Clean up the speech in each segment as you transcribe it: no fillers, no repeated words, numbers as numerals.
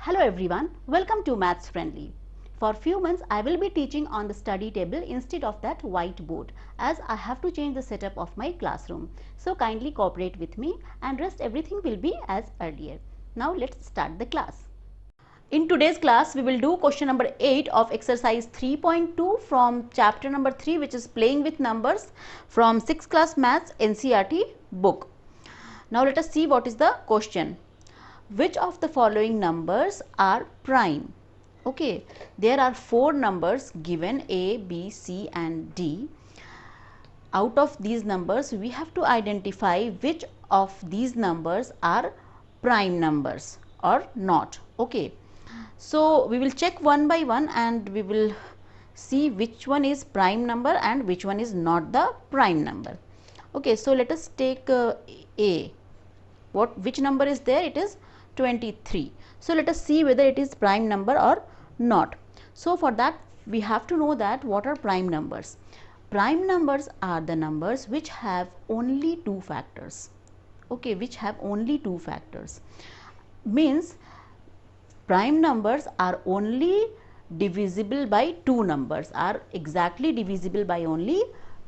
Hello everyone, welcome to Maths Friendly. For few months I will be teaching on the study table instead of that whiteboard, as I have to change the setup of my classroom. So kindly cooperate with me and rest everything will be as earlier. Now let's start the class. In today's class we will do question number 8 of exercise 3.2 from chapter number 3, which is playing with numbers, from 6th class maths NCERT book. Now let us see what is the question. Which of the following numbers are prime? Okay, there are 4 numbers given, A, B, C and D. Out of these numbers we have to identify which of these numbers are prime numbers or not. Okay, so we will check one by one and we will see which one is prime number and which one is not the prime number. Okay, so let us take A. Which number is there? It is 23. So let us see whether it is prime number or not. So for that we have to know that what are prime numbers. Prime numbers are the numbers which have only 2 factors. Okay, which have only 2 factors. Means prime numbers are only divisible by 2 numbers, are exactly divisible by only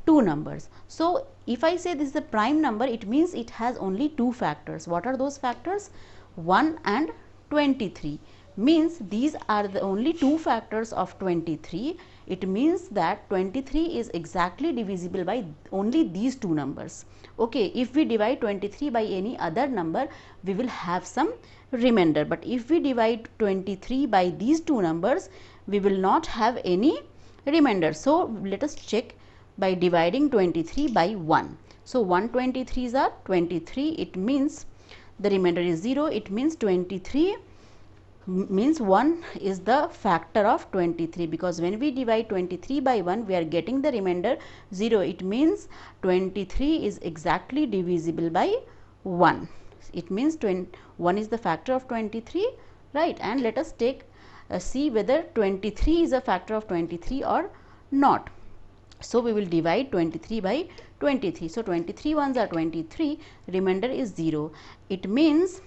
2 numbers. So if I say this is a prime number, it means it has only 2 factors. What are those factors? 1 and 23. Means these are the only 2 factors of 23. It means that 23 is exactly divisible by only these 2 numbers. Okay, if we divide 23 by any other number, we will have some remainder, but if we divide 23 by these 2 numbers, we will not have any remainder. So let us check by dividing 23 by 1. So 123s are 23, it means the remainder is 0, it means 23 means 1 is the factor of 23, because when we divide 23 by 1 we are getting the remainder 0, it means 23 is exactly divisible by 1. It means 1 is the factor of 23, right? And let us take see whether 23 is a factor of 23 or not. So we will divide 23 by 23. So 23 ones are 23, remainder is 0. It means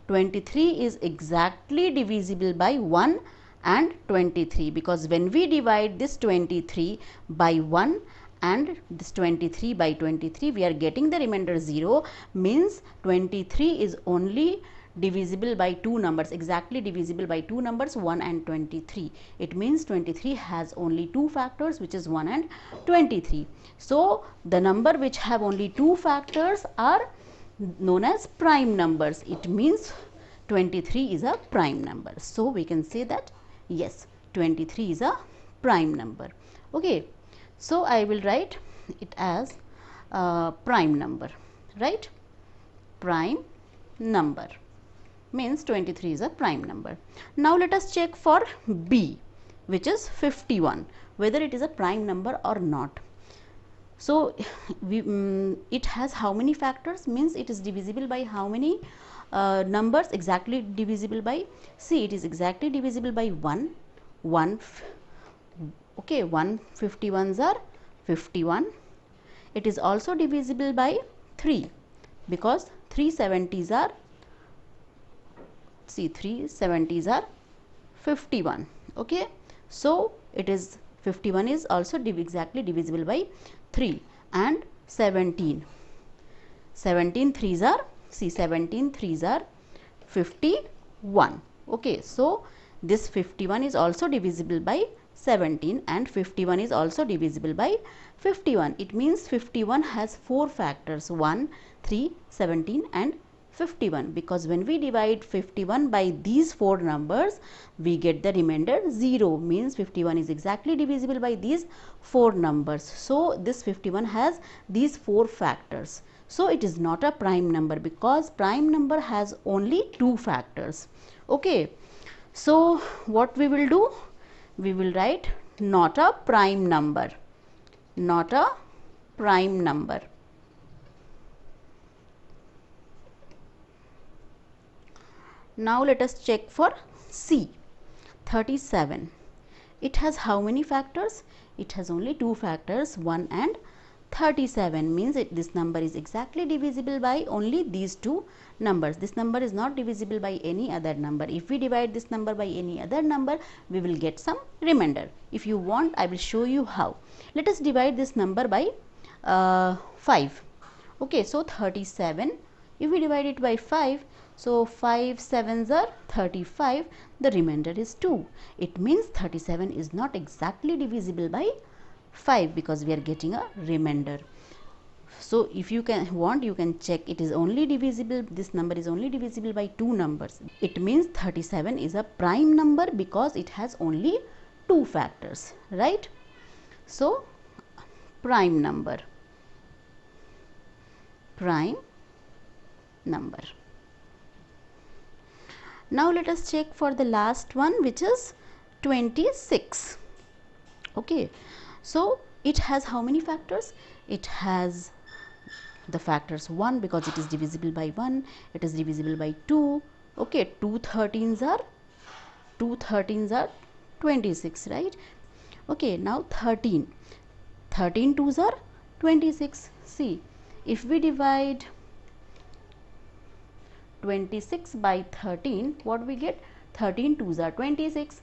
23 is exactly divisible by 1 and 23, because when we divide this 23 by 1 and this 23 by 23, we are getting the remainder 0, means 23 is only divisible by 2 numbers, exactly divisible by 2 numbers, 1 and 23. It means 23 has only 2 factors, which is 1 and 23. So the number which have only 2 factors are known as prime numbers. It means 23 is a prime number. So we can say that yes, 23 is a prime number. Okay, so I will write it as prime number, right? Prime number means 23 is a prime number. Now let us check for B, which is 51, whether it is a prime number or not. So it has how many factors? Means it is divisible by how many numbers? Exactly divisible by, see, it is exactly divisible by 1. Okay, 151s are 51. It is also divisible by 3, because 370s are, see, 370s are 51. Okay, so it is 51 is also exactly divisible by 3, and 17 threes are, see, 17 threes are 51. Okay, so this 51 is also divisible by 17 and 51 is also divisible by 51. It means 51 has 4 factors, 1, 3, 17 and 51, because when we divide 51 by these 4 numbers, we get the remainder 0, means 51 is exactly divisible by these 4 numbers. So this 51 has these 4 factors. So it is not a prime number, because prime number has only 2 factors. Okay, so what we will do? We will write not a prime number, not a prime number. Now let us check for C, 37. It has how many factors? It has only 2 factors, 1 and 37 means this number is exactly divisible by only these two numbers. This number is not divisible by any other number. If we divide this number by any other number, we will get some remainder. If you want, I will show you how. Let us divide this number by 5. Okay, so 37, if we divide it by 5, so 5 sevens are 35, the remainder is 2. It means 37 is not exactly divisible by 5 because we are getting a remainder. So if you want, you can check it is only divisible, this number is only divisible by two numbers. It means 37 is a prime number because it has only two factors, right? So prime number. Now let us check for the last one, which is 26. Okay, so it has how many factors? It has the factors 1 because it is divisible by 1, it is divisible by 2. Okay, 2 13s are 26, right? Okay, now 13 2s are 26. See, if we divide 26 by 13, what we get? 13 2s are 26.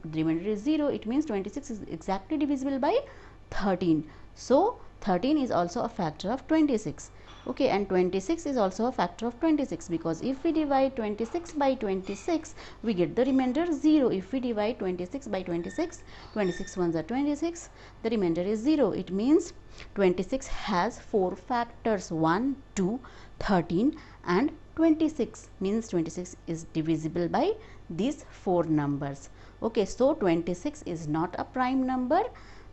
The remainder is 0. It means 26 is exactly divisible by 13. So 13 is also a factor of 26. Okay, and 26 is also a factor of 26 because if we divide 26 by 26, we get the remainder 0. If we divide 26 by 26, 26 ones are 26, the remainder is 0. It means 26 has 4 factors, 1, 2, 13 and 26, means 26 is divisible by these 4 numbers. Okay, so 26 is not a prime number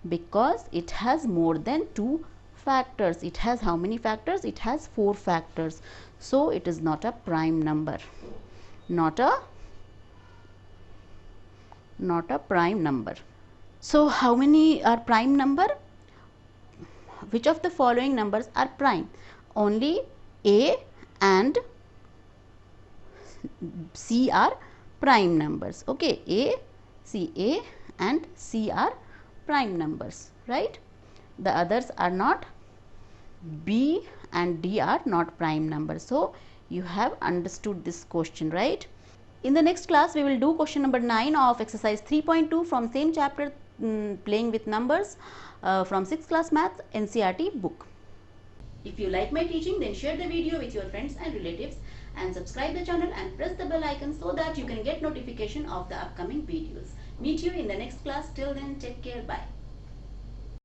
because it has more than 2 factors. It has how many factors? It has 4 factors. So it is not a prime number. Not a prime number. So how many are prime number? Which of the following numbers are prime? Only A and C are prime numbers. Okay, A and C are prime numbers, right? The others are not. B and D are not prime numbers. So you have understood this question, right? In the next class, we will do question number 9 of exercise 3.2 from same chapter, playing with numbers, from 6th class maths NCERT book. If you like my teaching, then share the video with your friends and relatives and subscribe the channel and press the bell icon so that you can get notification of the upcoming videos. Meet you in the next class. Till then, take care. Bye.